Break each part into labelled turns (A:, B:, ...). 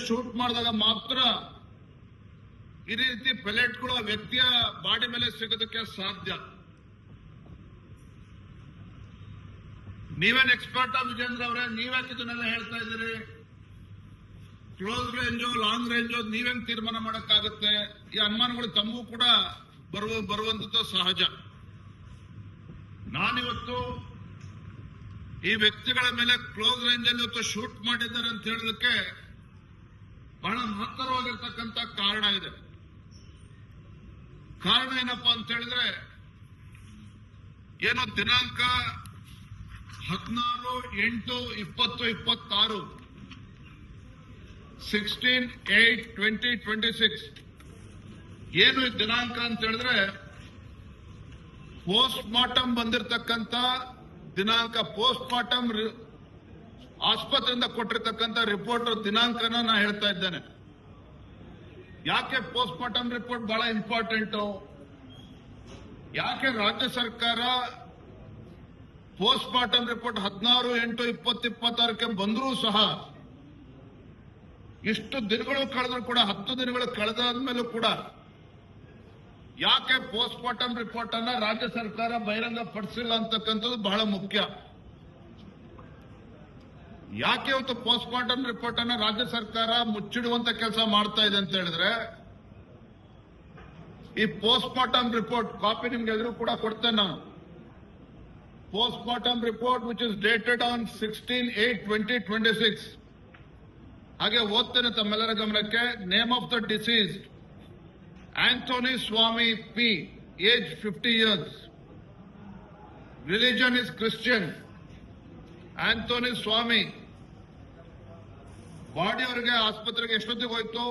A: Shoot ಮಾಡಿದಾಗ ಮಾತ್ರ ಈ ರೀತಿ ಪೆಲೆಟ್ಗಳು ಆ ವ್ಯಕ್ತಿಯ ಬಾಡಿ ಮೇಲೆ ಸಿಗೋದಕ್ಕೆ ಸಾಧ್ಯ. ನೀವೇನ್ ಎಕ್ಸ್ಪರ್ಟ್ ವಿಜೇಂದ್ರ ಅವರೇ, ನೀವ್ಯಾಕೆ ಇದನ್ನೆಲ್ಲ ಹೇಳ್ತಾ ಇದ್ದೀರಿ? ಕ್ಲೋಸ್ ರೇಂಜು ಲಾಂಗ್ ರೇಂಜು ನೀವೇನ್ ತೀರ್ಮಾನ ಮಾಡಕ್ಕಾಗುತ್ತೆ? ಈ ಅನುಮಾನಗಳು ತಮಗೂ ಕೂಡ ಬರುವಂತದ್ದು ಸಹಜ. ನಾನಿವತ್ತು ಈ ವ್ಯಕ್ತಿಗಳ ಮೇಲೆ ಕ್ಲೋಸ್ ರೇಂಜ್ ಅಲ್ಲಿ ಇವತ್ತು ಶೂಟ್ ಮಾಡಿದ್ದಾರೆ ಅಂತ ಹೇಳೋದಕ್ಕೆ ಬಹಳ ಮಹತ್ತರವಾಗಿರ್ತಕ್ಕಂಥ ಕಾರಣ ಇದೆ. ಕಾರಣ ಏನಪ್ಪಾ ಅಂತ ಹೇಳಿದ್ರೆ, ಏನೋ ದಿನಾಂಕ 16/8/2026 16/8/2026 ಏನು ಈ ದಿನಾಂಕ ಅಂತ ಹೇಳಿದ್ರೆ ಪೋಸ್ಟ್ ಮಾರ್ಟಮ್ ಬಂದಿರತಕ್ಕಂತ ದಿನಾಂಕ, ಪೋಸ್ಟ್ ಮಾರ್ಟಮ್ ಆಸ್ಪತ್ರೆಯಿಂದ ಕೊಟ್ಟಿರ್ತಕ್ಕಂಥ ರಿಪೋರ್ಟ್ ದಿನಾಂಕನ ನಾ ಹೇಳ್ತಾ ಇದ್ದೇನೆ. ಯಾಕೆ ಪೋಸ್ಟ್ ಮಾರ್ಟಮ್ ರಿಪೋರ್ಟ್ ಬಹಳ ಇಂಪಾರ್ಟೆಂಟ್? ಯಾಕೆ ರಾಜ್ಯ ಸರ್ಕಾರ ಪೋಸ್ಟ್ ಮಾರ್ಟಮ್ ರಿಪೋರ್ಟ್ 16/8/2026 ಬಂದರೂ ಸಹ ಇಷ್ಟು ದಿನಗಳು ಕಳೆದ್ರು ಕೂಡ 10 ದಿನಗಳು ಕಳೆದಾದ್ಮೇಲೂ ಕೂಡ ಯಾಕೆ ಪೋಸ್ಟ್ ಮಾರ್ಟಮ್ ರಿಪೋರ್ಟ್ ಅನ್ನ ರಾಜ್ಯ ಸರ್ಕಾರ ಬಹಿರಂಗ ಪಡಿಸಿಲ್ಲ ಅಂತಕ್ಕಂಥದ್ದು ಬಹಳ ಮುಖ್ಯ. ಯಾಕೆ ಇವತ್ತು ಪೋಸ್ಟ್ ಮಾರ್ಟಮ್ ರಿಪೋರ್ಟ್ ಅನ್ನ ರಾಜ್ಯ ಸರ್ಕಾರ ಮುಚ್ಚಿಡುವಂತ ಕೆಲಸ ಮಾಡ್ತಾ ಇದೆ ಅಂತ ಹೇಳಿದ್ರೆ, ಈ ಪೋಸ್ಟ್ ಮಾರ್ಟಮ್ ರಿಪೋರ್ಟ್ ಕಾಪಿ ನಿಮ್ಗೆ ಎದುರು ಕೂಡ ಕೊಡ್ತೇನೆ ನಾನು. Post mortem report which is dated on 16/8/2026. ಹಾಗೆ ಓದ್ತೇನೆ ತಮ್ಮೆಲ್ಲರ ಗಮನಕ್ಕೆ. Name of the deceased Anthony Swamy P, age 50 years. Religion is Christian. Anthony Swamy. Body ಅವರಿಗೆ ಆಸ್ಪತ್ರೆಗೆ ಎಷ್ಟೊತ್ತಿಗೆ ಹೋಯ್ತು?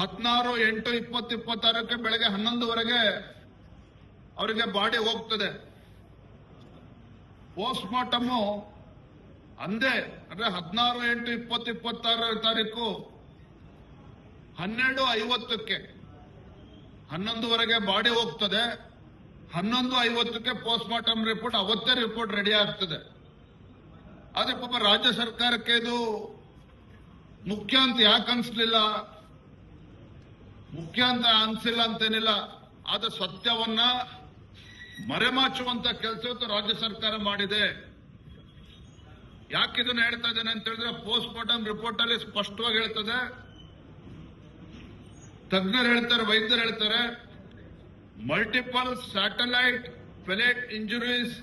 A: 16/8/2026 ಬೆಳಗ್ಗೆ 11ವರೆಗೆ ಅವರಿಗೆ ಬಾಡಿ ಹೋಗ್ತದೆ. ಪೋಸ್ಟ್ ಮಾರ್ಟಮ್ ಅಂದೇ ಅಂದ್ರೆ 16/8/2026 12:50 11ವರೆಗೆ ಬಾಡಿ ಹೋಗ್ತದೆ. 11:50 ಪೋಸ್ಟ್ ಮಾರ್ಟಮ್ ರಿಪೋರ್ಟ್, ಅವತ್ತೇ ರಿಪೋರ್ಟ್ ರೆಡಿ ಆಗ್ತದೆ. ಆದ್ರೆ ಪಾಪ ರಾಜ್ಯ ಸರ್ಕಾರಕ್ಕೆ ಇದು ಮುಖ್ಯ ಅಂತ ಯಾಕೆ ಅನ್ಸ್ಲಿಲ್ಲ? ಮುಖ್ಯ ಅಂತ ಅನ್ಸಿಲ್ಲ ಅಂತೇನಿಲ್ಲ, ಆದ ಸತ್ಯವನ್ನ ಮರೆಮಾಚುವಂತ ಕೆಲಸ ಇವತ್ತು ರಾಜ್ಯ ಸರ್ಕಾರ ಮಾಡಿದೆ. ಯಾಕೆ ಇದನ್ನ ಹೇಳ್ತಾ ಇದ್ದೇನೆ ಅಂತ ಹೇಳಿದ್ರೆ, ಪೋಸ್ಟ್ ಮಾರ್ಟಮ್ ರಿಪೋರ್ಟ್ ಅಲ್ಲಿ ಸ್ಪಷ್ಟವಾಗಿ ಹೇಳ್ತದೆ, ತಜ್ಞರು ಹೇಳ್ತಾರೆ, ವೈದ್ಯರು ಹೇಳ್ತಾರೆ, multiple satellite pellet injuries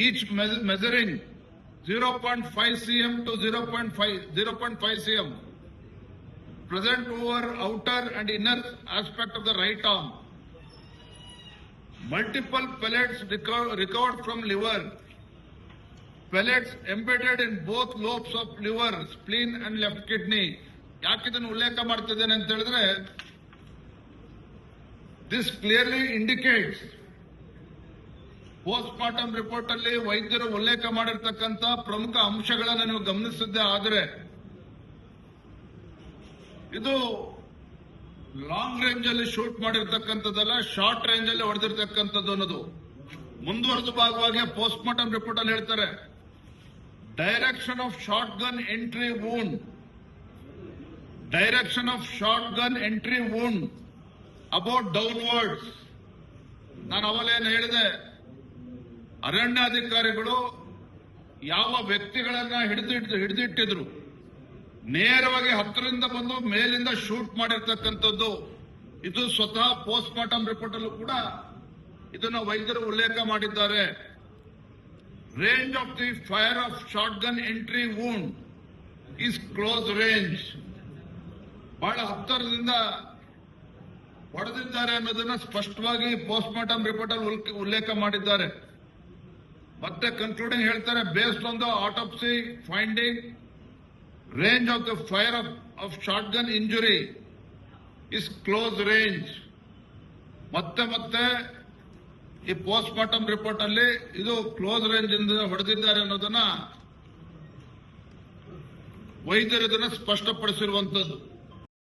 A: each measuring 0.5 cm to 0.5 cm present over outer and inner aspect of the right arm. Multiple pellets recovered from liver. Pellets embedded in both lobes of liver, spleen and left kidney. ಯಾಕಿದನ್ನು ಉಲ್ಲೇಖ ಮಾಡ್ತಿದ್ದೇನೆ ಅಂತ ಹೇಳಿದ್ರೆ, this clearly indicates, post mortem report ಅಲ್ಲಿ ವೈದ್ಯರು ಉಲ್ಲೇಖ ಮಾಡಿರ್ತಕ್ಕಂಥ ಪ್ರಮುಖ ಅಂಶಗಳನ್ನು ನೀವು ಗಮನಿಸಿದ್ದೆ ಆದರೆ, ಇದು ಲಾಂಗ್ ರೇಂಜ್ ಅಲ್ಲಿ ಶೂಟ್ ಮಾಡಿರ್ತಕ್ಕಂಥದ್ದಲ್ಲ, ಶಾರ್ಟ್ ರೇಂಜ್ ಅಲ್ಲಿ ಹೊಡೆದಿರ್ತಕ್ಕಂಥದ್ದು ಅನ್ನೋದು ಮುಂದುವರೆದ ಭಾಗವಾಗಿ ಪೋಸ್ಟ್ ಮಾರ್ಟಮ್ ರಿಪೋರ್ಟ್ ಅಲ್ಲಿ ಹೇಳ್ತಾರೆ. Direction of short gun entry wound, direction of short gun entry wound about downwards. ನಾನು ಅವಲೇನು ಹೇಳಿದೆ, ಅರಣ್ಯಾಧಿಕಾರಿಗಳು ಯಾವ ವ್ಯಕ್ತಿಗಳನ್ನ ಹಿಡಿದಿಟ್ಟಿದ್ರು, ನೇರವಾಗಿ ಹತ್ತಿರದಿಂದ ಬಂದು ಮೇಲಿಂದ ಶೂಟ್ ಮಾಡಿರ್ತಕ್ಕಂಥದ್ದು. ಇದು ಸ್ವತಃ ಪೋಸ್ಟ್ ಮಾರ್ಟಮ್ ರಿಪೋರ್ಟ್ ಅಲ್ಲೂ ಕೂಡ ಇದನ್ನ ವೈದ್ಯರು ಉಲ್ಲೇಖ ಮಾಡಿದ್ದಾರೆ. Range of the fire of short gun entry wound is close range. ಬಹಳ ಹತ್ತಿರದಿಂದ ಹೊಡೆದಿದ್ದಾರೆ ಅನ್ನೋದನ್ನ ಸ್ಪಷ್ಟವಾಗಿ ಪೋಸ್ಟ್ ಮಾರ್ಟಮ್ ರಿಪೋರ್ಟ್ ಅಲ್ಲಿ ಉಲ್ಲೇಖ ಮಾಡಿದ್ದಾರೆ. ಮತ್ತೆ ಕನ್ಕ್ಲೂಡಿಂಗ್ ಹೇಳ್ತಾರೆ, based on the autopsy finding, range of the fire of short gun injury is close range. ಮತ್ತೆ ಈ ಪೋಸ್ಟ್ ಮಾರ್ಟಮ್ ರಿಪೋರ್ಟ್ ಅಲ್ಲಿ ಇದು ಕ್ಲೋಸ್ ರೇಂಜ್ ಇಂದ ಹೊಡೆದಿದ್ದಾರೆ ಅನ್ನೋದನ್ನ ವೈದ್ಯರು ಇದನ್ನ ಸ್ಪಷ್ಟಪಡಿಸಿರುವಂತದ್ದು.